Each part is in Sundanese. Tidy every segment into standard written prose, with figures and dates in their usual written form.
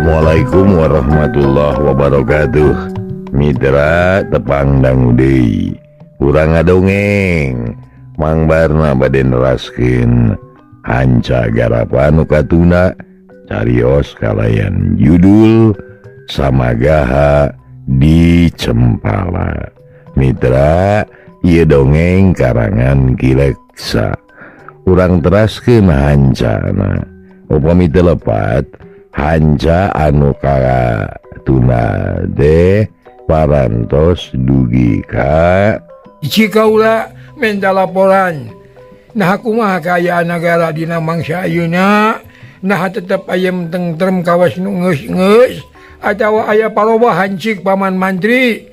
Assalamualaikum warahmatullahi wabarakatuh. Mitra tepangdang deui. Urang ngadongeng. Mang Barna bade neraskeun hanca garapan nu katuna carios kalayan judul Samagaha di Cempala. Mitra ieu dongeng karangan Kileksa. Urang teraskeun hancana. Upami teu lepat hanca anu katuna de parantos dugi ka jika ulah minta laporan. Nah kumaha kaayaan negara dina mangsa ayeuna, nah tetep aya tentrem kawas nu geus-geus atawa aya parobahan cik paman mantri,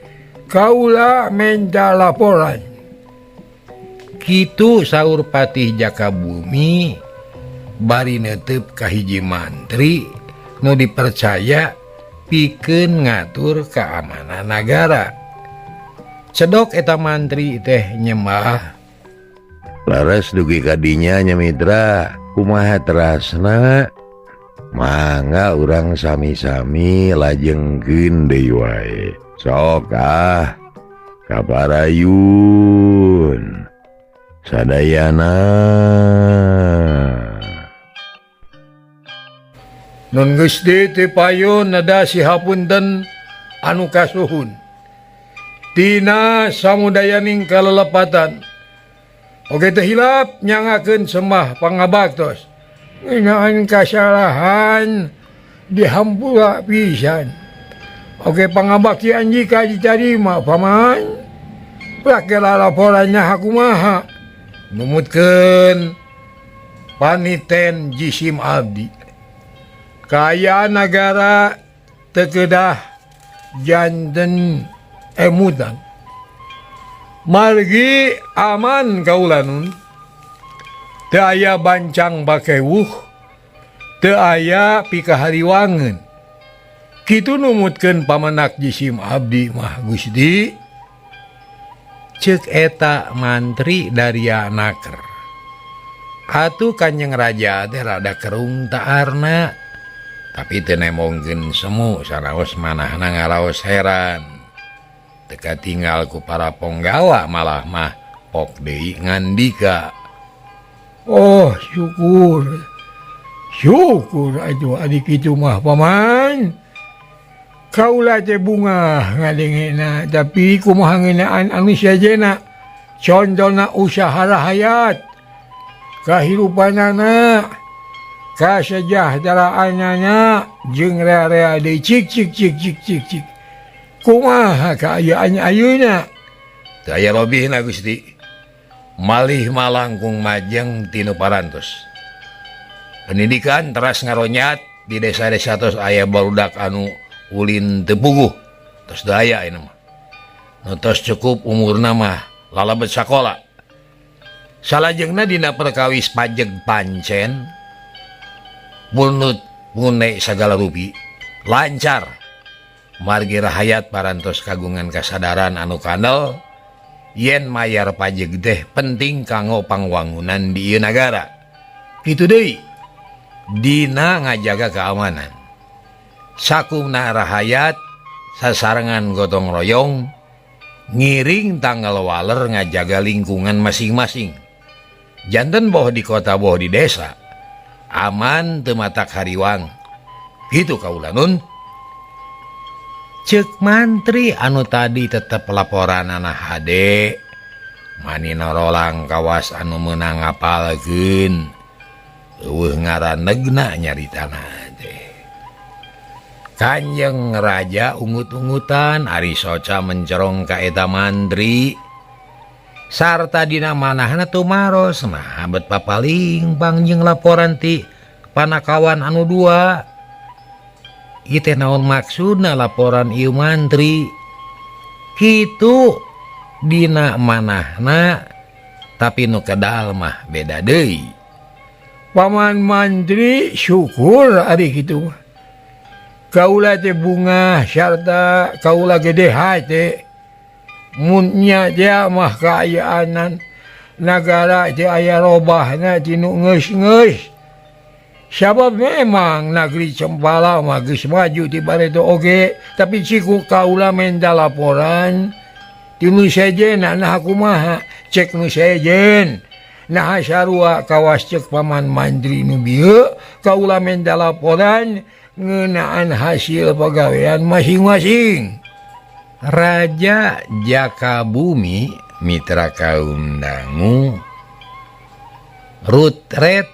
kaula minta laporan. Kitu saur Patih Jakabumi bari netep ka hiji mantri nu dipercaya pikeun ngatur keamanan negara. Cedok eta mantri teh nyembah. laras dugi kadinya nya Mitra, kumaha terasna? Mangga urang sami-sami lajengkeun deui wae. Sok kaparayun sadayana. Nun geus di teu payon nada sihapunten anu kasuhun tina samudayaning kalelepatan. Oge teu hilap nyangakeun semah pangabaktos ngeunaan kasalahan dihampura pisan. Oge pangabaktian jika ditarima paman, prakela laporannya hakumaha numutkeun paniten jisim abdi. Kaayaan negara tekedah janten emutan. Margi aman kaulanun. Teu aya bancang bakewuh, teu aya pikahariwangeun. Kitu numutkeun pamanak jisim abdi mah Gusti. Ceuk eta mantri Darya Naker. Atuh Kanjeng Raja teh rada kerung taarna. Tapi teu nemongkeun semu sanaos manahna ngaraos heran. Teka tinggal ku para ponggawa malah mah pok deui ngandika. Oh syukur. Syukur atuh adik itu mah paman. Kaula teh bunga ngadengena, tapi kumaha ngeunaan anu sajena. Contona usaha rakyat. Kahirupanana, kasejahteraanana jeung rea-rea deui cik. Kumaha kaayaannya ayeuna? Teu aya lobihna Gusti. Malih malangkung majeng tinu parantos. Pendidikan teras ngaronyat di desa-desa tos aya barudak anu ulin teu puguh. Tos daya ieu mah. Nu tos cukup umurna mah lalebet sakola. Salajengna dina perkawis pajeg pancen bunut ngune sagala rupi lancar. Margi rahayat parantos kagungan kasadaran anu kandel yen mayar pajeg teh penting kanggo pangwangunan di ieu nagara. Kitu deui dina ngajaga keamanan. Sakumna rahayat sasarengan gotong royong ngiring tanggal waler ngajaga lingkungan masing-masing. Janten boh di kota boh di desa aman teu matak hariwang. Kitu kaulanun. Ceuk mantri anu tadi tetep laporanana hade mani norolang kawas anu meunang ngapalkeun eueuh ngaranegna nyaritana teh. Kanjeng Raja ungut-ungutan ari soca mencerong ka eta mantri sarta dina manahna tumaros mah abet papaling pangjeng laporan ti panakawan anu dua. Ieu teh naon maksudna laporan ieu mantri? Kitu dina manahna tapi nu kedal mah beda deui. Paman mantri syukur ari kitu mah. Kaula teh bunga sarta kaula gede hate. Mun nya teh mah kaayaanan nagara teh aya robahna tinu geus-geus. sabab memang negeri Cempala mah geus maju ti baredo oge, tapi ciku kaula menda laporan ti nu sejen nah kumaha cek nu sejen. Nah sarua kawas cek paman mandri nu bieu kaula menda laporan ngeunaan hasil pagawean masing-masing. Raja Jakabumi mitra kaum dangu rutret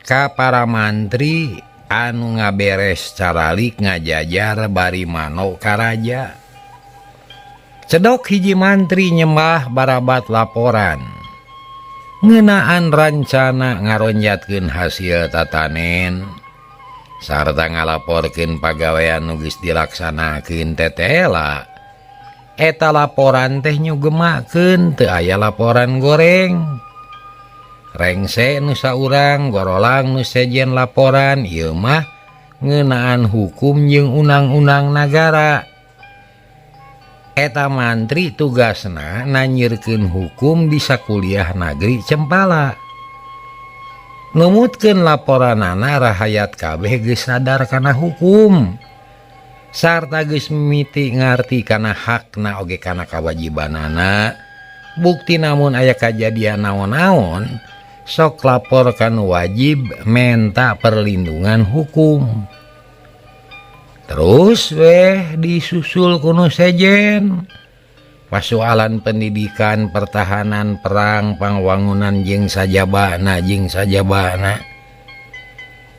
ka para mantri anu ngaberes caralik ngajajar bari mano ka raja. Cedok hiji mantri nyembah barabat laporan ngeunaan rancana ngaronjatkeun hasil tatanen sarta ngalaporkeun pagawean nu geus dilaksanakeun tetela. Eta laporan teh nyugemakeun teu aya laporan goreng. Rengse nu saurang gorolang nu sejen laporan ieu mah ngeunaan hukum jeung undang-undang nagara. Eta mantri tugasna nanyirkeun hukum di sakuliah negeri Cempala. Numutkeun laporanana rahayat kabeh geus sadar kana hukum. Sarta geus mimiti ngarti kana hakna oge kana kawajibanana. Bukti namun aya kajadian naon-naon sok lapor kanu wajib menta perlindungan hukum. Terus disusul kuno sejen pasoalan pendidikan, pertahanan, perang, pangwangunan jeung sajabana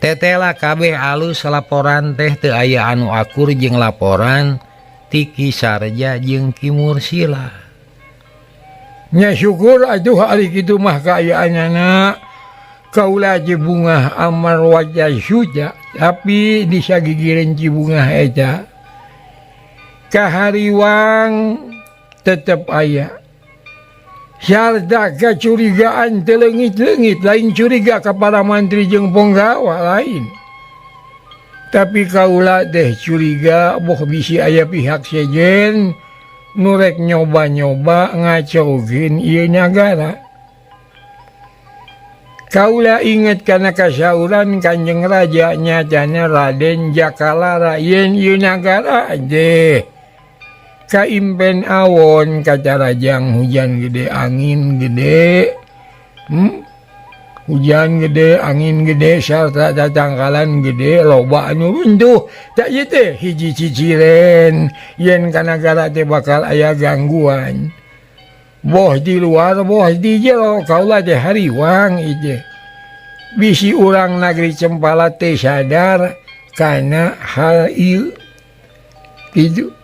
tetela kabeh alus laporan teh teu aya anu akur jeung laporan ti Ki Sarja jeung Ki Mursila. Nya syukur atuh ari kitu mah kaayaanana kaula Cibungah amar wajah suja tapi disagigireun Cibungah eta kahariwang tetep aya. Sarta kecurigaan teleungit-leungit lain curiga ka para mantri jeung penggawa lain. Tapi kaula teh curiga boh bisi aya pihak sejen nu rek nyoba-nyoba ngacaukeun ieu nagara. Kaula inget kana kasauran Kanjeng Raja nyatana Raden Jakalara yen ieu nagara deh kaimpen awon kata rajang hujan gede angin gede hujan gede angin gede sarta datangkalan gede loba anu runtuh tak ieu teh hiji ciciren yen ka nagara teh bakal aya gangguan boh di luar boh di jero kaula teh hariwang ieu bisi urang negeri Cempala teh sadar kana hal ieu kitu.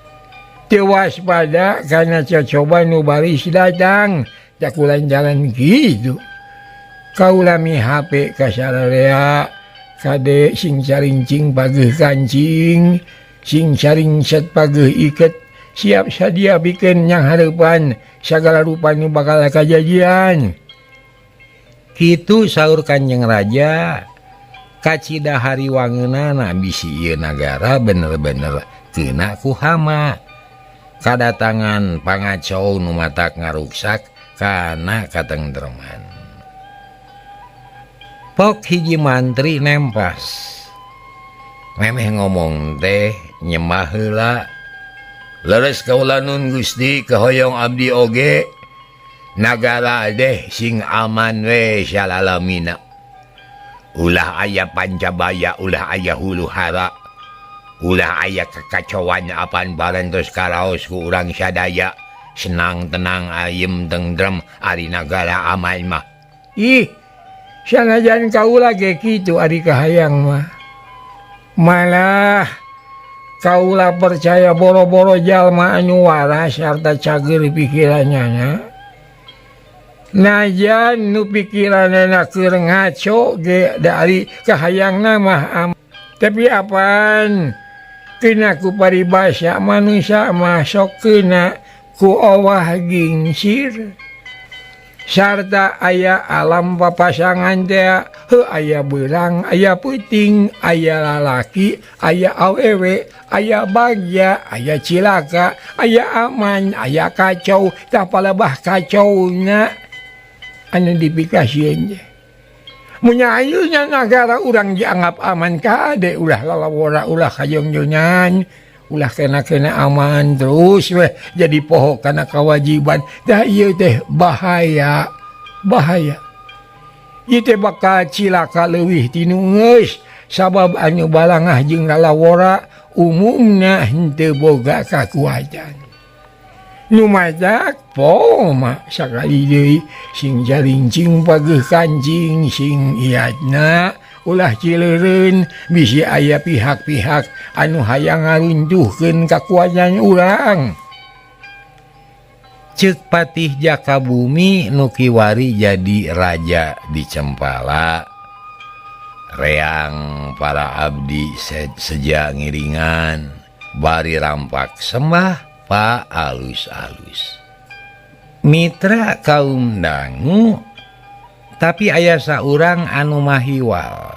Tewas pada karena coba nu baris datang cakulan jalan gitu. Kaula mi HP kasararea kade sing carincing pageuh kancing sing caringset pageuh iket siap sadia bikin yang hareupan sagala rupa nu bakal kajadian. Kitu saur Kanjeng Raja kacida hariwangeunana bisi ieu nagara bener-bener keuna ku hama. Kadatangan pangacau nu matak ngaruksak kana katengtreman. Pok hiji mantri nempas memeh ngomong teh nyembah heula. Leres kaula nun Gusti kahoyong abdi oge nagara deh sing aman we salalamina. Ulah aya Pancabaya, ulah aya huru-hara, ulah aya kekacauan apaan barentos karaos ku urang sadaya senang tenang ayem tentrem ari nagara aman mah. Ih, sanajan kaula ge kitu ari kahayang mah. Malah kaula percaya boro-boro jalma anu waras sarta cager pikiranna. Najan nu pikiranna keur ngaco ge dari kahayangna mah tapi apaan kena ku paribasa manusia masuk kena ku Allah gingsir sarta aya alam papasangan teh aya beurang aya puting aya lalaki aya awewe aya bagja aya cilaka aya aman aya kacau tah palebah kacauna anu dipikasieun. menyayunya negara urang dianggap aman kade ulah lalawara ulah kayong-yonyan ulah kena aman terus weh jadi pohon karena kewajiban dah ieu teh bahaya ieu teh bakal cilaka leuwih tinu geus sabab anu balangah jeung lalawara umumna henteu boga kakuatan nu majak poma sakali deui sing jalincing pageuh kancing sing iadna ulah cileureun bisi aya pihak-pihak anu hayang ngaruntuhkeun kakuatan urang. Ceuk Patih Jakabumi nu kiwari jadi raja di Cempala reang para abdi seja ngiringan bari rampak sembah Pak alus-alus mitra kaum dangu tapi aya saurang anu mahiwal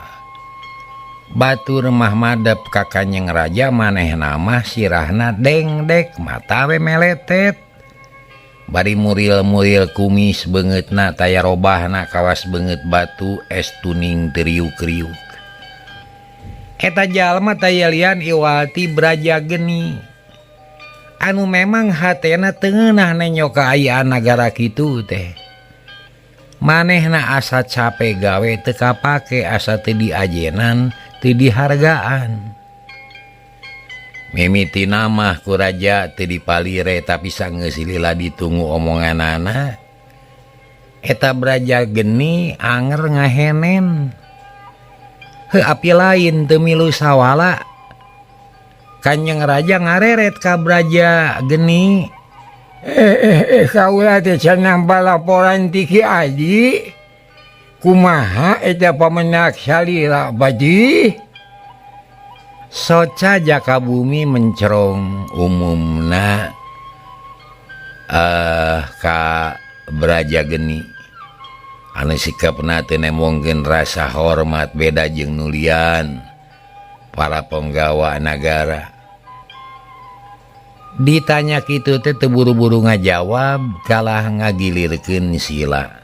batur mah madep ka Kanjeng Raja manehna mah sirahna dengdek mata we meletet bari muril-muril kumis beungeutna taya robahna kawas beungeut batu es tuning teriuk-riuk eta jalma taya lian Iwati Braja Geni anu memang hatena teungeunah nenyo kaayaan nagara kitu teh manehna asa capek gawe teu kapake asa teu diajenan teu dihargaan mimitina mah ku raja teu dipalire tapi sangeus lila ditunggu omonganana eta Braja Geni anger ngahenen heuh api lain teu milu sawala Kanjeng Raja ngareret ka Braja Geni kaula teh cenah balaporan ti Ki Adi kumaha eta pamendak salila badi soca Jakabumi mencerong umumna ka Braja Geni anu sikapna teu nemongkeun rasa hormat beda jeung nulian para penggawa negara ditanya kitu teh teu buru-buru ngajawab kalah ngagilirkeun sila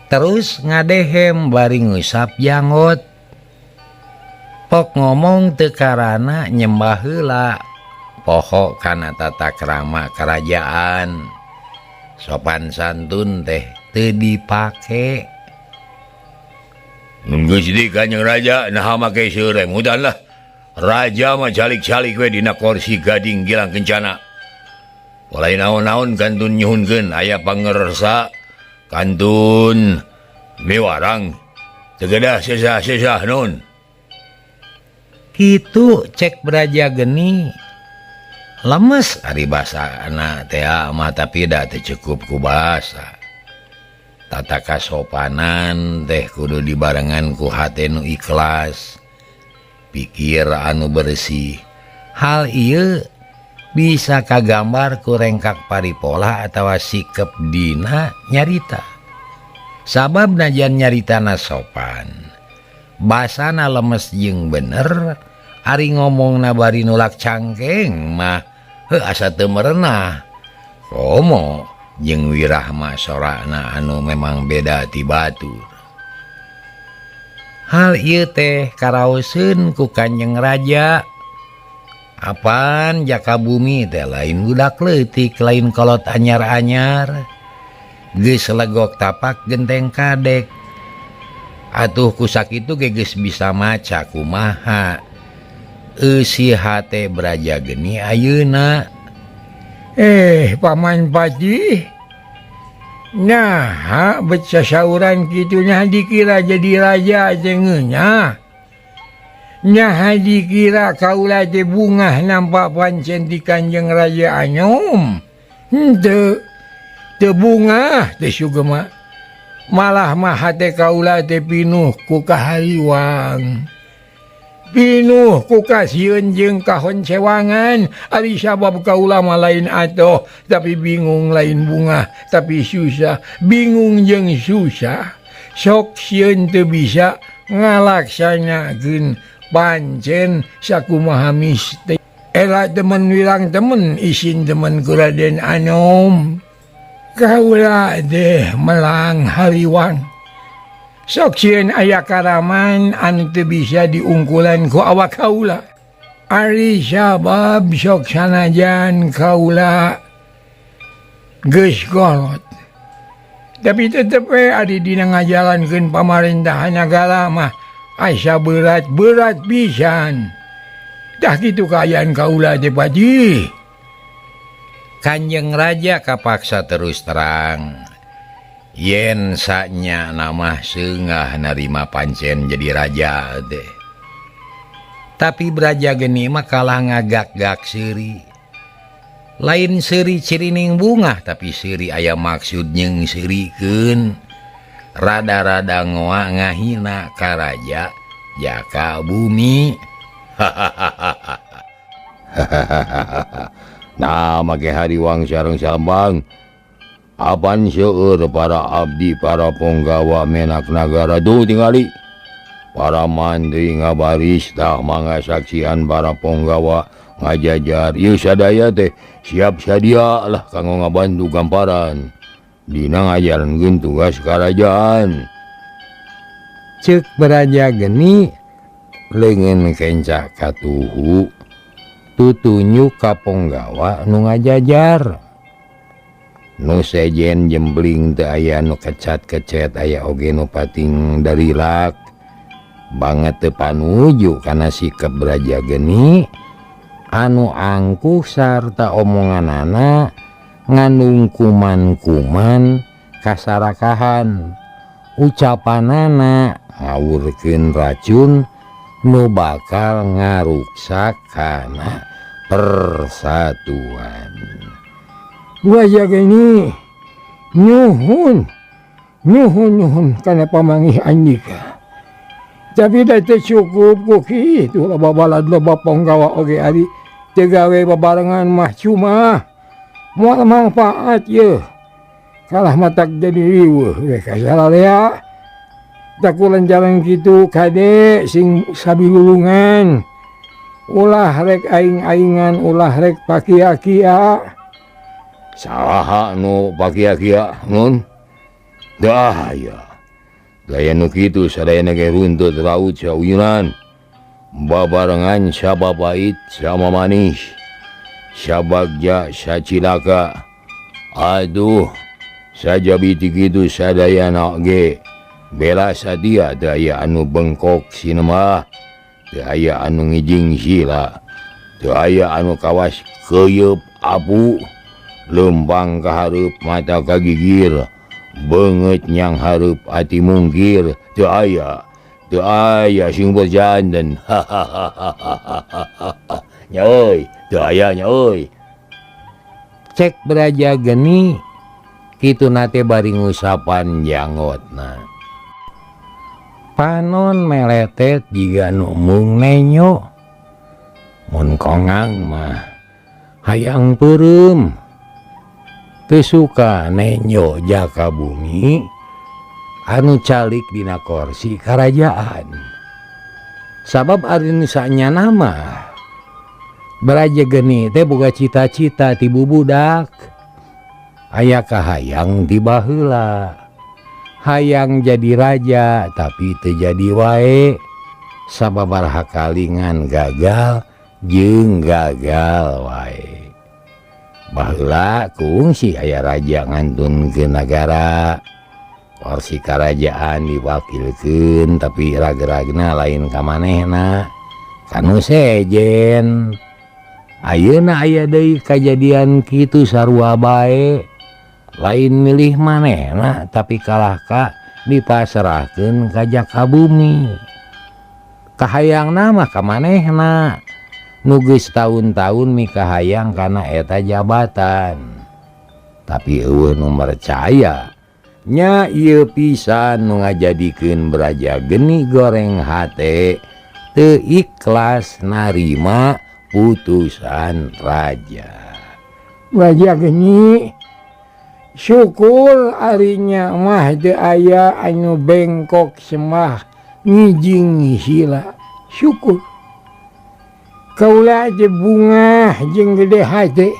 terus ngadehem bari ngusap janggot pok ngomong teu karana nyembah heula poho kana tata krama kerajaan sopan santun teh teu dipake nunggu sedih Kanjeng Raja nah make seureng mudah lah raja mah calik-calik we dina kursi gading gilang kencana walai naon-naon kantun nyuhunkeun aya pangersa kantun miwarang tegedah sesah-sesah nun kitu cek Braja Geni lemes ari basa anak teh mah tapi da teu cukup ku basa tata kasopanan teh kudu dibarengan ku hate nu ikhlas pikir anu bersih hal ieu bisa kagambar ku rengkak paripola atawa sikep dina nyarita sabab najan nyaritana sopan basana lemes jeung bener ari ngomongna bari nulak cangkeng mah heuh asa teu merenah komo jeung wirahma sorana anu memang beda ti batur hal ieu teh karaoseun ku Kanjeng Raja apaan Jakabumi teh lain budak leutik lain kolot anyar-anyar geus legok tapak genteng kadek atuh ku sakitu ge geus bisa maca kumaha eusi hate Braja Geni ayeuna Paman Patih nah bersasauran kitunya dikira jadi raja cengunya nya dikira kaula teh bungah nampak pancen di Kanjeng Raja anyom henteu teu bungah teh sugema malah mah hate kaula teh pinuh ku kahaliwang pinuh ku kasieun jeung kahon sewangan ari sabab kaula mah lain atoh tapi bingung lain bunga tapi susah bingung jeung susah sok sieun teu bisa ngalaksanakeun pancen sakumaha miste ela temen wirang temen isin temen ku Raden Anom kaula teh melang haliwang Soksieun aya karaman anu teu bisa diungkulan ku awak kaula. Ari sabab sok sanajan kaula geus kolot. Tapi tetep we ari dina ngajalankeun pamerintahan nagara mah asa berat-berat pisan. Dah kitu kaayaan kaula teh Paji. Kanjeng Raja kapaksa terus terang. Yen saknya nama seungah narima pancen jadi raja teh. Tapi Braja geni mah kalah ngagak-gak seuri. Lain seuri cirining bunga tapi seuri aya maksud jeung seurikeun. Rada-rada ngoa ngahina ka raja jaka bumi. Nah make hariwang sareng Sambang. Apan seueur para abdi para punggawa menak nagara duh tingali. Para mantri ngabaris tah mangasaksian para punggawa ngajajar ieu sadaya teh siap sadia lah kanggo ngabantu gamparan dina ngajalankeun tugas karajaan. Ceuk Braja geni leungeun kenca katuhu tutunjuk ka punggawa nu ngajajar. Nu sejen jembling teu aya nu kecat-kecet aya oge nu pating darilak. Banget teu panuju kana sikap Braja geni anu angkuh sarta omonganana ngandung kuman-kuman kasarakahan. Ucapanana ngawurkeun racun nu bakal ngaruksak kana persatuan. Braja geni nyuhun kana pamangih andika. Tapi dah teu cukup ku kitu loba balad loba punggawa oge ari teu gawe babarengan mah cuma moal manfaat ye. Kalah matak jadi riweuh we kasalarea. Da kulan jalan kitu kade sing sabilulungan. Ulah rek aing-aingan ulah rek pakia-kia. Saha nu pakia-kia nun? Daya. Gaya nu kitu sadayana ge runtut raut sauyunan. Babarengan sababait sama manis. Sabagja sacilaka. Aduh, sajabiti kitu sadayana ge. Bela sadia daya anu bengkok sinema. Daya anu ngijing sila. Daya anu kawas keuyeub apu. Lembang kahareup mata kagigir. Beungeut nyang hareup ati mungkir. Teu aya sing berjandan. Nya euy, teu aya nya euy. Cek Braja geni kitu nate bari ngusapan jangotna. Panon meletet jiga nu mung nenyo. Mun kongang mah hayang peureum. Teu suka nenyo jaka bumi anu calik dina kursi karajaan. Sabab ari nu sanyana mah Braja geni teh boga cita-cita ti bubudak. Aya kahayang ti baheula. Hayang jadi raja tapi teu jadi wae. Sababaraha kalingan gagal jeung gagal wae. Baheula kungsi aya raja ngantunkeun nagara. Kursi karajaan diwakilkeun tapi rag-ragna lain ka manehna. Kanu sejen. Ayeuna aya deui kajadian kitu sarua bae. Lain milih manehna tapi kalahka dipasrahkeun ka jaka bumi. Kahayangna mah ka manehna. Nu geus taun-taun mikahayang kana eta jabatan. Tapi eueuh nu percaya nya ieu pisan nu ngajadikeun Braja geni goreng hate teu ikhlas narima putusan raja. Braja geni syukur arinya mah teu aya anu bengkok semah ngijing sila. Syukur. Kaula aja bunga jeung gede hate.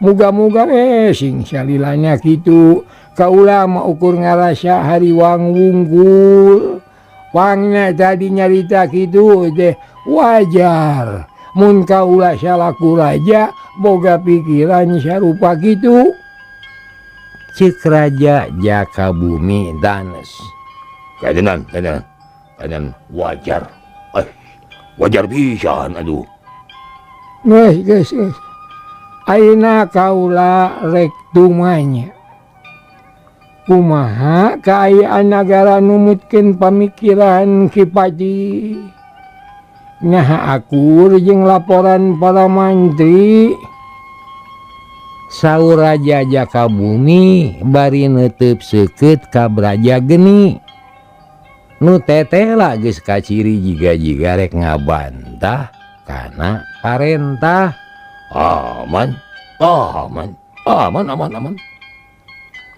Muga-muga sing salilanya kitu Kaula mah ukur ngarasa hariwang wunggul. Wangna tadi nyarita kitu teh wajar. Mun kaula salaku raja boga pikiran sarupa kitu. Cek Raja Jakabumi danes. Kadenan wajar. Wajar pisan aduh. Geus. Ayeuna kaula rek tumanya. Kumaha kaayaan nagara numutkeun pamikiran Kipati. Nyaha akur jeung laporan para mantri. Saur Raja Jakabumi bari neuteub seukeut ka Braja Geni. Nu teteh lah geus kaciri jiga-jiga rek ngabantah kana parentah. Aman.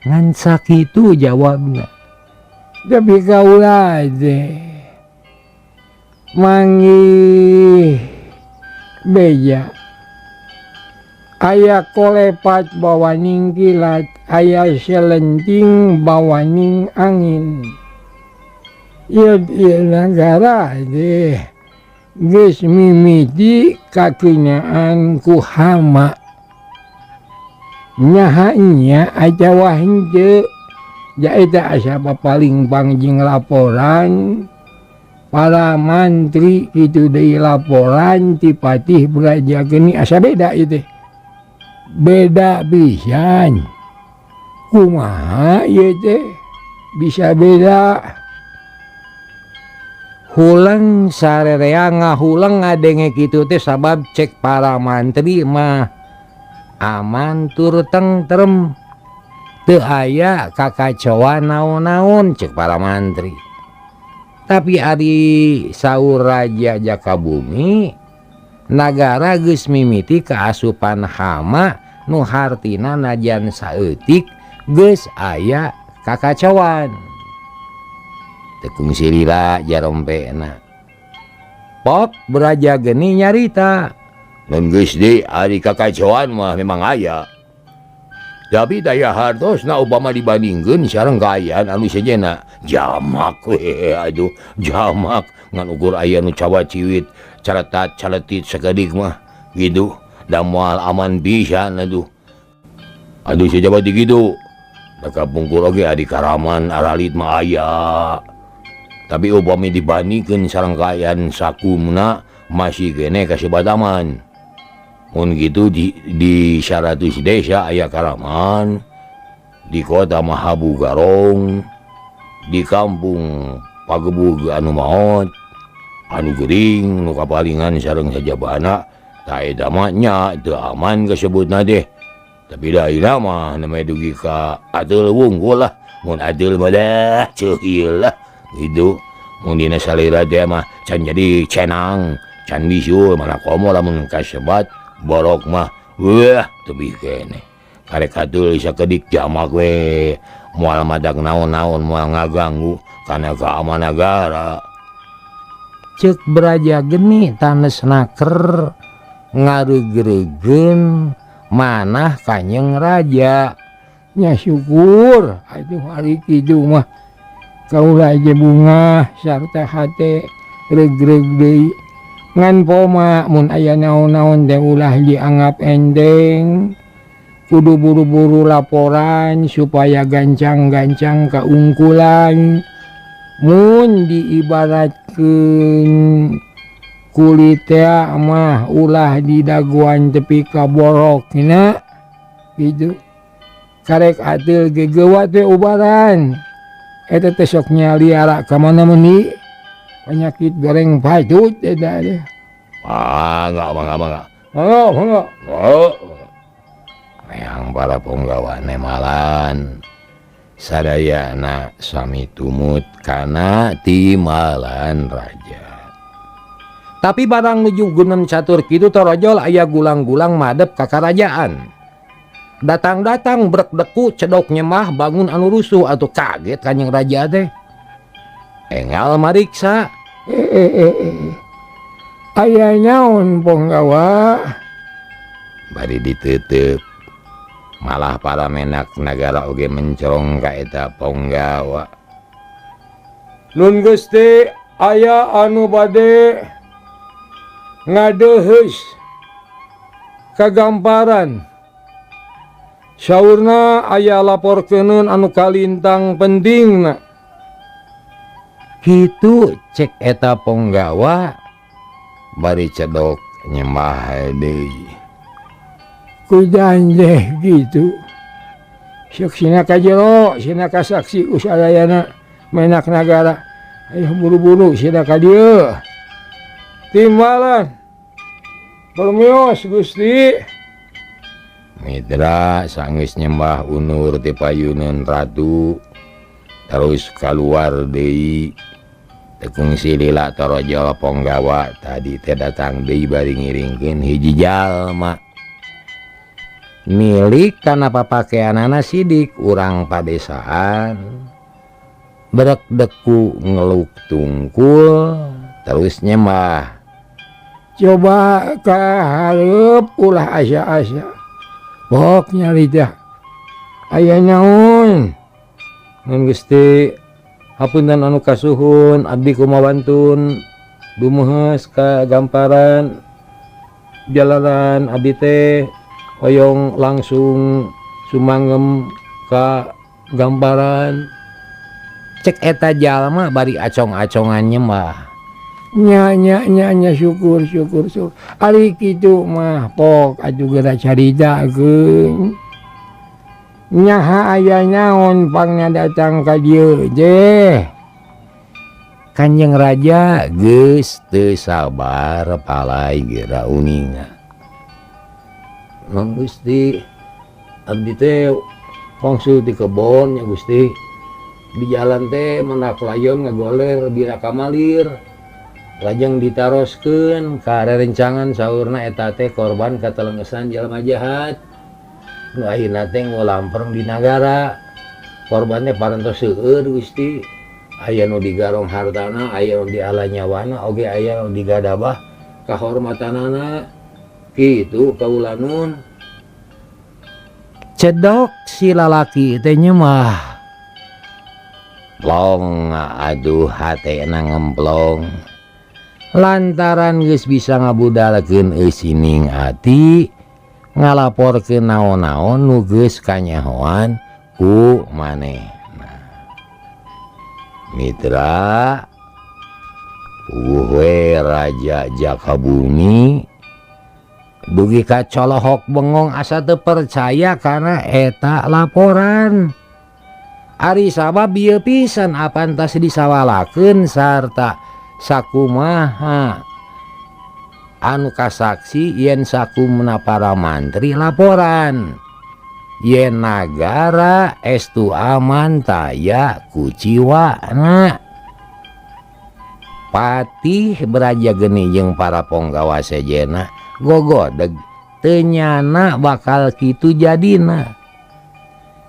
Ngan sakitu jawabna. Tapi kaula teh manggih beja. Aya kolepat bawaning kilat, aya selenting bawaning angin. Ieu nagara teh geus mimiti kakenyaan ku hama. Nyaha nya ajawah henteu jaeta asa paling pangjing laporan para mantri kitu deui laporan ti Patih Braja Geni asa beda ieu teh. Beda pisan. Kumaha ieu teh bisa beda? Hulang sarerea ngahulang ngadenge kitu teh sabab cek para mantri mah aman tur tentrem, teu aya kakacauan naon-naon cek para mantri. Tapi ari saur Raja Jakabumi, nagara geus mimiti kaasupan hama nu hartina najan saeutik geus aya kakacauan. Tekung silila jarompena. Pop Braja Geni nyarita. Mun geus di ari kakacauan mah memang aya. Tapi daya hartosna upama dibandingkeun sareng kaayaan anu sejenna jamak we aduh jamak ngan ukur aya nu cawa ciwit caletat caletit sakedik mah gitu da moal aman pisan aduh sejabat di kitu da kapungkur oge adi karaman aralit mah aya. Tapi upami dibandingkeun sareng kaayaan sakumna masih kene kasebataman. Mun gitu di 100 desa aya karaman, di kota Mahabu Garong, di kampung Pagebug anu maot, anu gering nu kapalingan sareng sajabana, ta eta mah nya teu aman kasebutna deh. Tapi da ayeuna mah namanya dugi ka ateul wungkul lah, mun ateul mah dah ceuhil lah gitu. Mun dina salira teh mah can jadi cenang, can bisul mana komo lamun kasebat. Borok mah wah tebih kene karek katul sakedik jamak we moal madak naon-naon moal ngaganggu kana keamanan negara. Cek Braja Geni tanes naker ngaregregen manah Kanjeng Raja. Nya syukur atuh hari kitu mah kaula aja bunga sarta hate regreg deui. Ngan poma mun aya naon-naon teh ulah dianggap endeng. Kudu buru-buru laporan supaya gancang-gancang kaungkulan. Mun diibaratkeun kulit teh mah ulah di daguan tepi ka borokna gitu. Karek ateul gegewa teh ubaran. Eta teh sok nyaliara ka mana meuni. Penyakit goreng pajut tidak ada. Enggak. Yang para punggawa nemalan sadayana sami tumut kana timalan raja. Tapi barang nuju gunem catur kitu torojol aya gulang-gulang madep ka karajaan. Datang-datang brek-deku cedok nyemah bangun anu rusuh atau kaget Kanjeng Raja teh. Engal mariksa. Aya naon punggawa? Bari diteuteup. malah para menak nagara oge mencorong ka eta Ponggawa. Nun Gusti aya anu bade ngadeheus kagamparan. Saurna aya laporkeun anu kalintang pentingna. Kitu cek eta Ponggawa bari cedok nyembah deui. Kujanjeh gitu. Sok sina ka jero, sina ka saksi usadayana menak nagara. Ayo buru-buru sina ka dieu. Timbalan. Permios Gusti. Mitra sanggeus nyembah unur ti payuneun ratu terus keluar deui. Tekung silila torojol Ponggawa tadi teh datang deui bari ngiringkeun hiji jalma. Milik kana papakeanana sidik urang padesaan. Berek deku ngeluk tungkul terus nyembah. Coba ka hareup ulah asa-asa. Pok nyarita. Aya naon? Nun Gusti, hapunten anu kasuhun abdi kumawantun dumuheus ka gamparan jalanan abdi teh hoyong langsung sumangem ka gamparan. Cek eta jalma bari acong-acongan nyembah. Nya syukur. Ari kitu mah pok atuh geura caritakeun. Nyaha aya naon pangna datang ka dieu je. Kanjeng Raja geus teu sabar palai geura uninga. Mang Gusti, abdi teh kongsu di kebon nya Gusti. Di jalan teh menak layon ngagoler bira kamalir. Lajeng ditaroskeun ka rerencangan saurna eta teh korban katelengesan jalma jahat. Nu akhirna teh ngolampreng di nagara. Korban teh parantos seueur Gusti. Aya nu digarong hartana, aya nu diala nyawana, oge aya nu digadabah kahormatanana. Kitu kaula nun. Cedok si lalaki teh nyembah. Plong aduh hatena ngemplong. Lantaran geus bisa ngabudalkeun eusining ati ngalaporkeun naon-naon nu geus kanyahoan ku manehna. Mitra we Raja Jakabumi dugi ka colohok bengong asa teu percaya karena eta laporan. Ari sabab ieu pisan apantas disawalakeun sarta sakumaha anu kasaksi yen sakumna para mantri laporan yen nagara estu aman taya kuciwana. Patih Braja Geni jeung para Ponggawa sejena gogodeg teu nyana bakal kitu jadina.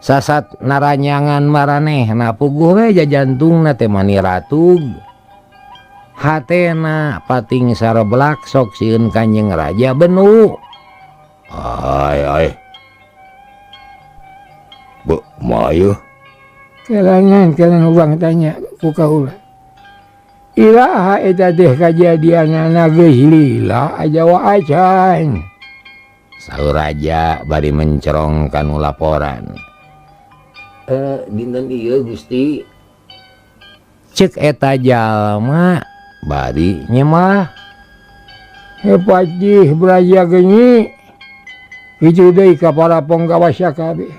Sasat naranyangan maranehna puguh we jajantungna teh mani ratug. Hatena pating sareblak sok sieun Kanjeng Raja benu. Ai. Mayu. Kelangan urang tanya ku kaula. Ilaha eta teh kajadianana geus lila ajawa acan. Saur Raja bari mencerong kanu laporan. Dinten ieu Gusti. Cek eta jalma bari nyemah. Patih Braja Geni. Itu deui ka para Ponggawa sakabeh.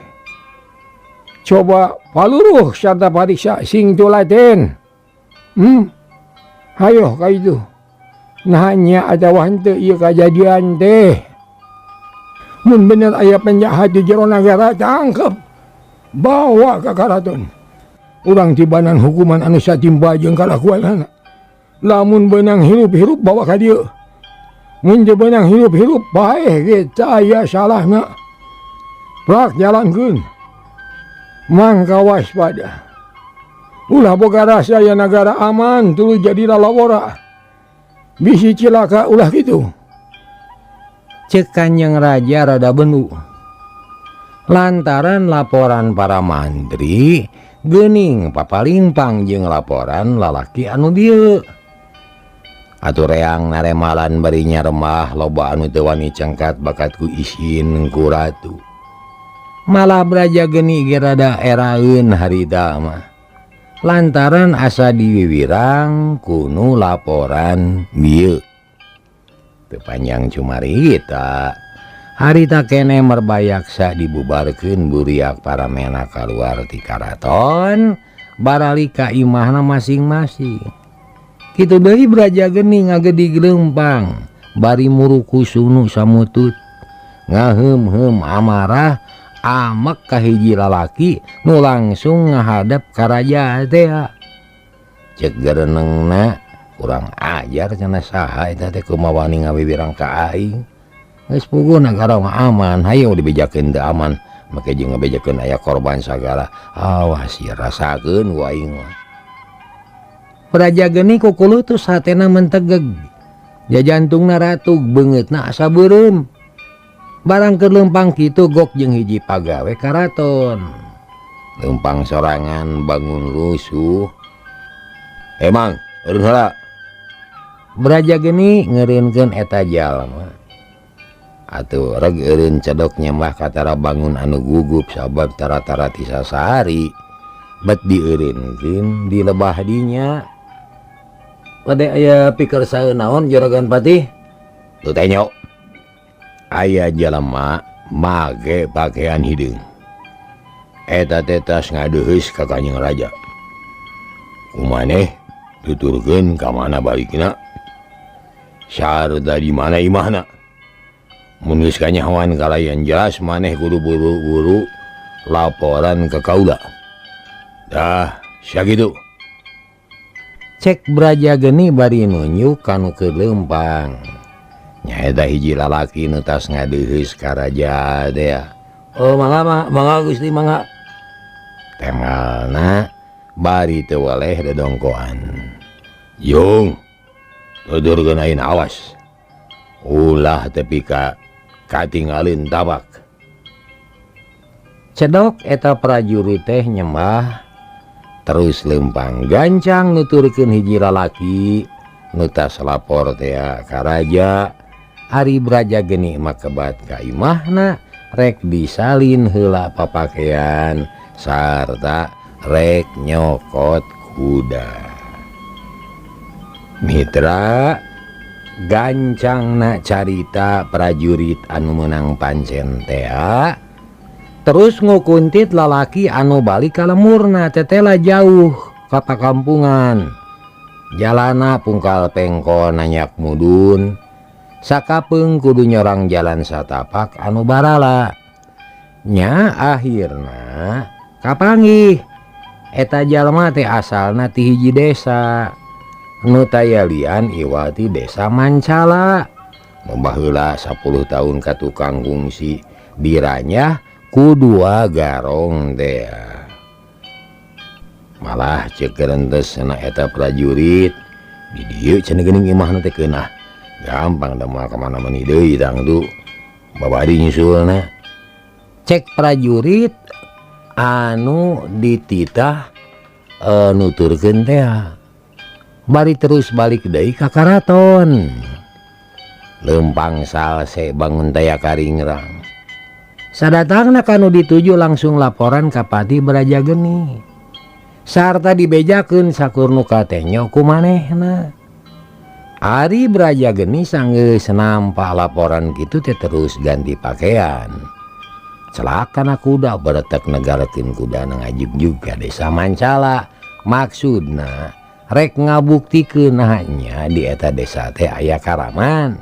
Coba paluruh sarta pariksa sing tulaten. Hayo ka itu. Nah nya adawa henteu ieu kajadian teh. Mun bener aya penjahat di jero nagara tangkep. Bawa ka karaton. Urang tibanan hukuman anu satimpa jeung kalakuanana. Lamun beunang hirup-hirup bawa ka dieu. Mun teu beunang hirup-hirup bae ge aya salahna. Prak jalankeun. Mangka waspada. Ulah boga rasa ya nagara aman tuluy jadi lalawora. Bisi cilaka ulah kitu. Cek Kanjeng Raja rada benu. lantaran laporan para mantri gening papalimpang jeung laporan lalaki anu dieu. Atuh reang naremalan barinya remah loba anu teu wani cengkat bakat ku isin ku ratu. Malah Braja Geni ge rada eraeun harita mah. Lantaran asa diwiwirang kuno laporan bieu. Teu panjang cumarita. Harita kene merbayaksa dibubarkeun buriak para menak kaluar ti karaton baralika imahna masing-masing. Kitu deui Braja Geni ngagedi gelempang bari muruku sunu samutut ngaheum-heum amarah amek ka hiji lalaki nu langsung ngahadap ka raja teh. Cek gerenengna kurang ajar cenah saha eta teh kumaha wani ngawiwirang ka aing. Geus puguh nagara mah aman, hayu dibejakeun teu aman, make jeung ngabejakeun aya korban sagala. Awas ieu rasakeun ku aing mah. Braja Geni kukulutus hatena mentegeg. Jajantungna ratug beungeutna asa beureum. Barang keur leumpang kitu gok jeung hiji pagawe karaton. Leumpang sorangan bangun rusuh. Emang, eureun heula. Braja Geni ngeureunkeun eta jalma. Atuh reg eureun cedok nyembah katara bangun anu gugup sabab tara-tara ti sasahari. Bet dieureunkeun di lebah dinya. Pade aya pikir saeun naon Juragan Patih? Teu tenyo. Aya jalema make pakaian hideung. Eta teh tas ngadeuheus ka Kanjeng Raja. Kumaneh tuturkeun ka mana balikna? Sarta di mana imahna? Mun geus kanyahoan kalayan jelas maneh kudu buru-buru laporan ka kaula. Dah, sakitu. Cek Braja Geni bari nunjuk kanu keur leumpang. Nyaeta hiji lalaki nu tas ngadeuheus ka raja teh. Oh mangga Gusti mangga. Tengalna bari teu weleh dodongkoan. Yung, tudurkeun ayeuna awas. Ulah tepi ka katinggalin tabak. Cedok eta prajurit teh nyembah terus lempang gancang nuturkeun hiji lalaki nu tas lapor teh ka raja. Ari Braja Geni makebat ka imahna rek disalin heula papakean sarta rek nyokot kuda. Mitra gancangna carita prajurit anu menang pancen teh terus ngukuntit lalaki anu balik ka lemurna tetela jauh ka pakampungan. Jalana pungkal pengko nanyak mudun sakapeung kudu nyorang jalan satapak anu barala. Nya akhirna kapanggih eta jalma teh asalna ti hiji desa nu tayalian iwati desa Mancala. Membaheula 10 tahun ka tukang gungsi diranyah ku 2 garong teh. Malah cek kerenteusna eta prajurit di dieu cenah geuning imahna teh keunah. Gampang da moal ka mana mani deui tangtu babadi nyusulna. Cek prajurit anu dititah nuturkeun teh bari terus balik deui ka karaton. Leumpang salse bangun taya karingrang. Sadatangna kanu dituju langsung laporan ka Patih Braja Geni. Sarta dibejakeun sakurnu katenyo ku manehna. Ari Braja Geni sanggeus nampa laporan kitu teh terus ganti pakaian. Celakana kuda beretek negarakeun kuda ngajib ka desa Mancala. Maksudna rek ngabuktikeun hanya di eta desa teh aya karaman.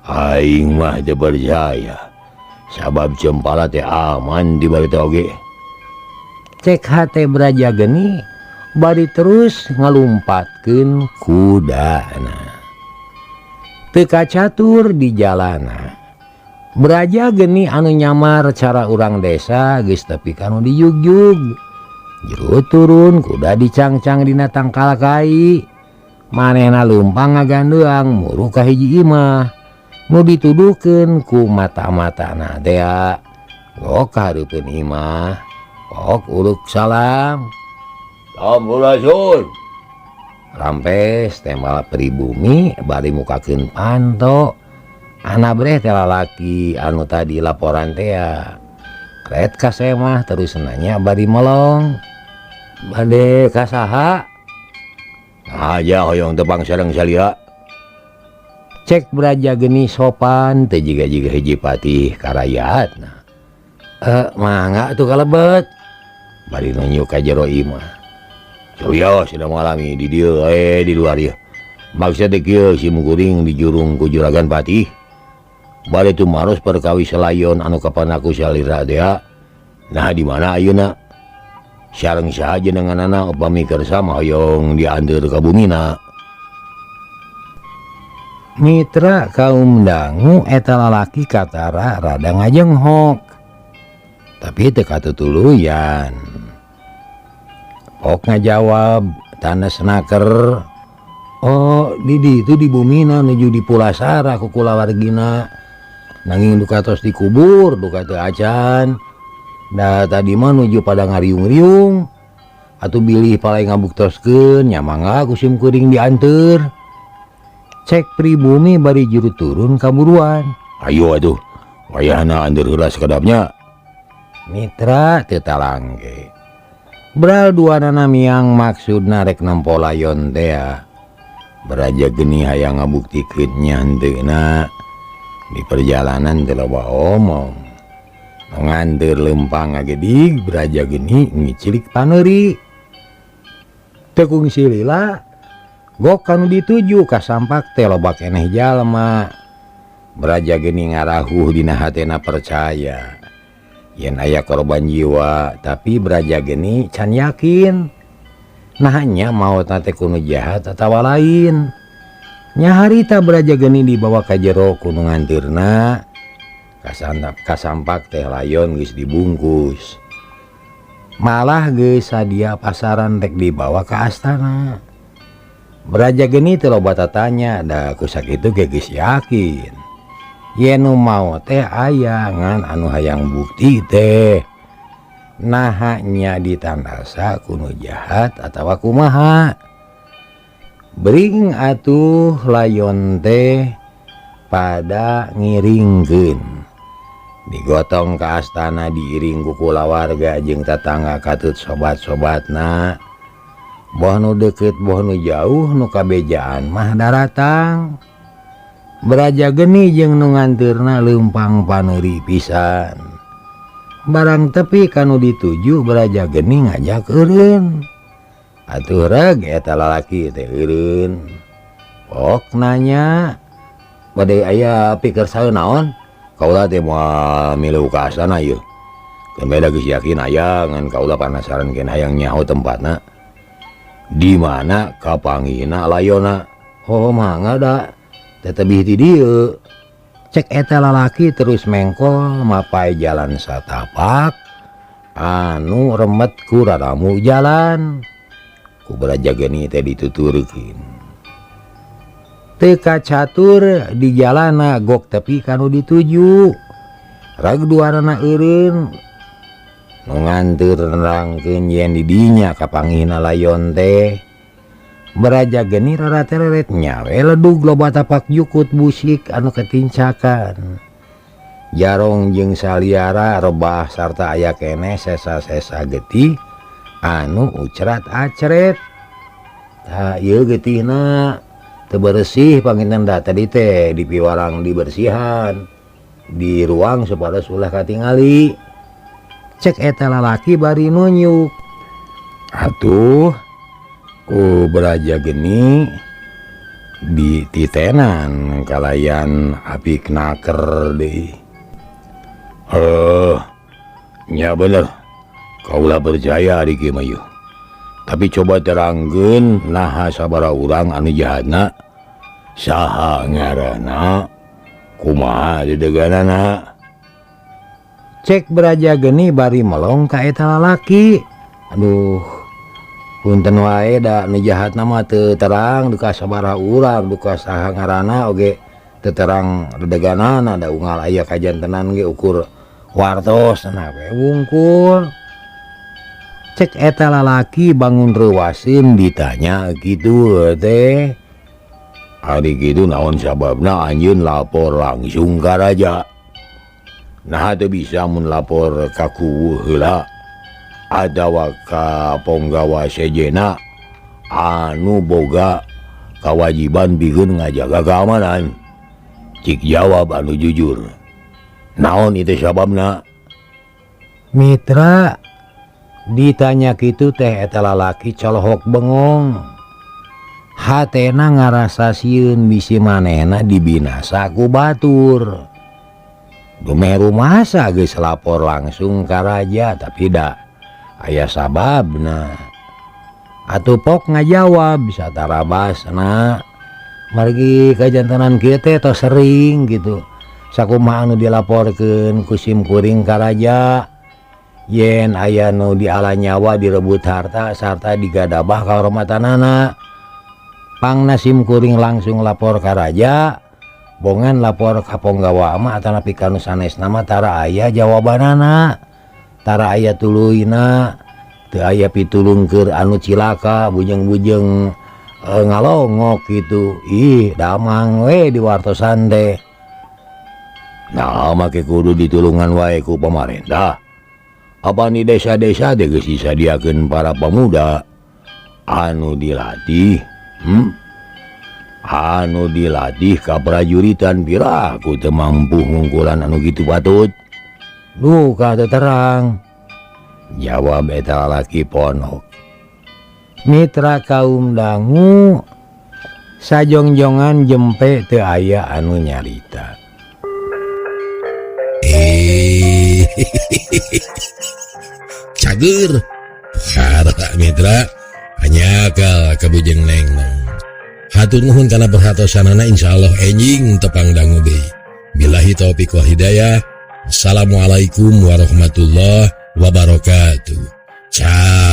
Aing mah teu percaya. Sabab Cempala teh aman di bari teh oge. Cek hate Braja Geni bari terus ngalumpatkeun kudana. Teu kacatur di jalana. Braja Geni anu nyamar cara urang desa geus tepi kanu dijugjug. Jero turun kuda dicangcang dina tangkal kai. Manehna lumpang ngagandeang muruh ka hiji imah nu dituduhkeun ku mata-matana teh hareupeun imah pok uruk salam Sampurasun. rampes tembal pribumi bari mukakeun panto anak breh teh lalaki anu tadi laporan teh ret ka semah terus nanya bari melong bade ka saha Aja hoyong tepang sareng salia. cek Braja geni sopan teh jiga-jiga hiji patih karayaatna mangga tuh kalebet bari nunjuk ka jero imah Surya sudah mengalami di dia di luar ya. Maksud kieu si muguring di jurung ku juragan patih. Bari tu maros perkawis layon anu kapanaku salira dea. Nah di mana ayeuna? Sareng saja dengan anak upami kersama hoyong diandir ka bumina. mitra kaum dangu eta lalaki katara rada ngajenghok tapi teu katutuluyan pok ngajawab tanda senaker oh di itu di bumina nuju di Pulasara ku kulawargina nanging duka tos dikubur duka teu acan da tadi mah nuju pada ngariung-riung atuh bilih palai ngabuktoskeun nya mangga ku sim kuring dianteur cek pribumi bari juru turun kaburuan Ayo atuh. Wayahna andir heula sakadapnya. mitra teu talangge Bral duanana miang maksudna rek nampo layon teh Braja geni hayang ngabuktikeun nya henteuna di perjalanan teu loba omong nganteur lempang ngagedig Braja geni ngicilik paneuri teu kungsi lila gok kanu dituju ka sampak teh loba keneh jalma Braja geni ngarahuh dina hatena percaya yen aya korban jiwa tapi Braja geni can yakin nahnya maut teh kuno jahat atawa lain nya harita Braja geni dibawa ka jero kuno ngantirna kasampak teh layon geus dibungkus malah geus sadia pasaran rek dibawa ka astana Braja geni teu loba tatanya da kusakitu ge geus yakin yen nu mau teh aya ngan anu hayang bukti teh nahanya ditandasa kuno jahat atawa kumaha bering atuh layon teh pada ngiringkeun digotong ke astana diiring ku kulawarga jeung tetangga katut sobat-sobatna boh nu deket boh nu jauh nu kabejaan mah daratang Braja geni jeung nu ngantirna lempang paneuri pisan barang tepi kanu dituju Braja geni ngajak eureun atuh reg eta lalaki teh eureun pok nanya bade aya pikir saeu naon kaula teh moal milu ka astana ieu keun beda geus yakin aya ngan kaula panasaran keun hayang nyaho tempatna di mana kapanggihna layona oh mangga da tetebih ti dieu cek eta lalaki terus mengkol mapai jalan satapak anu remet ku raramu jalan ku Braja geni teh dituturkeun teu kacatur di jalana gok tepi kanu dituju rag duanana eureun nu nganteur nerangkeun yen di dinya kapanggihna layon teh Braja geni rara-tereret nyawe ledug loba tapak jukut busik anu ketincakan jarong jeung saliara rebah sarta aya keneh sesa-sesa getih anu ucrat acret tah ieu getihna teu bersih panginten da tadi teh dipiwarang dibersihan di ruang supados ulah katingali cek eta lalaki bari nunjuk atuh ku Braja geni di titenan kalayan api knaker deui nya bener. Kaulah percaya di kieu mah ieu. Tapi coba terangkeun naha sabaraha urang anu jahatna, saha ngaranna, kumaha dedeganana. cek Braja geni bari melong ka eta lalaki aduh punten wae da nu jahatna mah teu terang duka sabaraha urang duka saha ngaranna oge teu terang dedeganana da unggal aya kajantenan ge ukur wartos wungkur cek eta lalaki bangun rewasin ditanya gitu teh hari gitu naon sababna anjeun lapor langsung ka raja. Nah teu bisa mun lapor ka kuweuh heula adawa ka ponggawa sejena anu boga kewajiban bikin ngajaga keamanan. Cik jawab anu jujur. Naon itu sababna? Mitra ditanya gitu teh eta lalaki colohok bengong. Hatena ngarasa sieun bisi manehna dibinasa ku batur. Dumeru masa geus lapor langsung ka raja tapi da aya sababna. Atuh pok ngajawab satara basna. Margi kajantenan kieu teh tos sering gitu. Sakumaha anu dilaporkeun ku sim kuring ka raja. Yen aya nu diala nyawa direbut harta sarta digadabah kahormatanana. Pangna sim kuring langsung lapor ka raja. Bongan lapor ka ponggawa mah atanapi kanu sanesna mah tara aya jawabanana. Tara aya tuluyna. Teu aya pitulung keur anu cilaka bujeng-bujeng ngalongok gitu. Ih damang we di wartosan teh. Nah make kudu ditulungan wae ku pamarentah. Apa di desa-desa teh geus disadiakeun para pemuda anu dilatih anu dilatih ka prajuritan piraku teu mampu ngungkulan anu kitu patut. Duh ka teu terang. Jawab eta lalaki ponok. Mitra kaum dangu sajongjongan jempe teu aya anu nyarita. Cager harta mitra hanya kal kabujeng neng hatur nuhun kana perhatosanana insyaallah enjing tepang dangu deui billahi taufik wal hidayah. Assalamualaikum warahmatullahi wabarakatuh. Ciao.